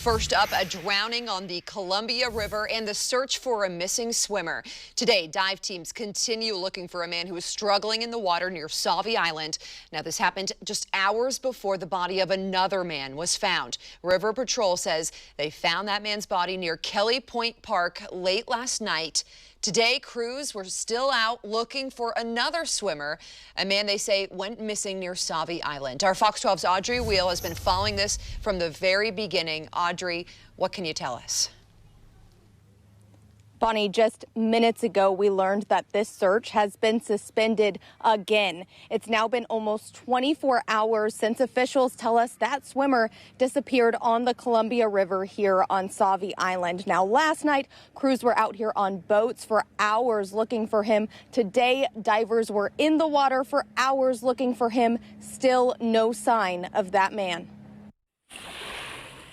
First up, a drowning on the Columbia River and the search for a missing swimmer. Today, dive teams continue looking for a man who was struggling in the water near SAUVIE Island. Now, this happened just hours before the body of another man was found. River Patrol says they found that man's body near KELLEY Park late last night. Today, crews were still out looking for another swimmer, a man they say went missing near SAUVIE Island. Our Fox 12's Audrey WEIL has been following this from the very beginning. Audrey, what can you tell us? Bonnie, just minutes ago, we learned that this search has been suspended again. It's now been almost 24 hours since officials tell us that swimmer disappeared on the Columbia River here on SAUVIE Island. Now, last night, crews were out here on boats for hours looking for him. Today, divers were in the water for hours looking for him. Still no sign of that man.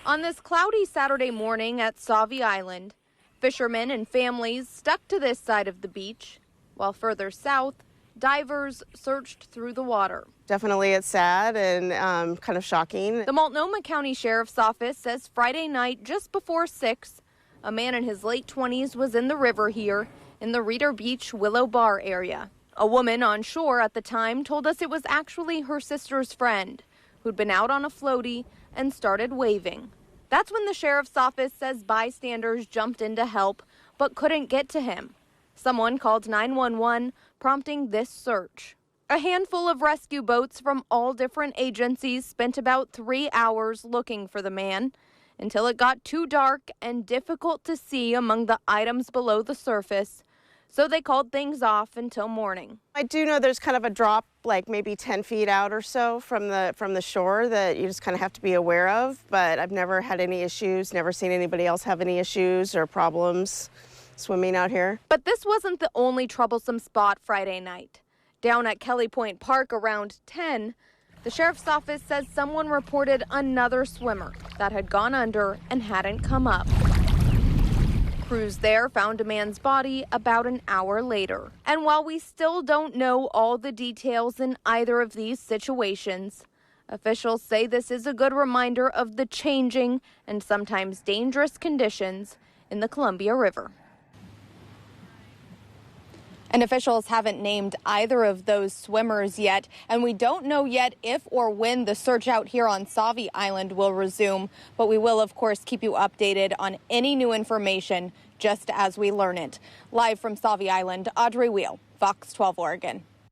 On this cloudy Saturday morning at SAUVIE Island, fishermen and families stuck to this side of the beach, while further south, divers searched through the water. Definitely it's sad and kind of shocking. The Multnomah County Sheriff's Office says Friday night, just before 6, a man in his late 20s was in the river here in the Reeder Beach Willow Bar area. A woman on shore at the time told us it was actually her sister's friend who'd been out on a floaty and started waving. That's when the sheriff's office says bystanders jumped in to help, but couldn't get to him. Someone called 911, prompting this search. A handful of rescue boats from all different agencies spent about 3 hours looking for the man until it got too dark and difficult to see among the items below the surface. So they called things off until morning. I do know there's kind of a drop, like maybe 10 feet out or so from the shore that you just kind of have to be aware of. But I've never had any issues, never seen anybody else have any issues or problems swimming out here. But this wasn't the only troublesome spot Friday night. Down at KELLEY Park around 10, the sheriff's office says someone reported another swimmer that had gone under and hadn't come up. Crews there found a man's body about an hour later. And while we still don't know all the details in either of these situations, officials say this is a good reminder of the changing and sometimes dangerous conditions in the Columbia River. And officials haven't named either of those swimmers yet, and we don't know yet if or when the search out here on SAUVIE Island will resume. But we will, of course, keep you updated on any new information just as we learn it. Live from SAUVIE Island, Audrey WEIL, Fox 12 Oregon.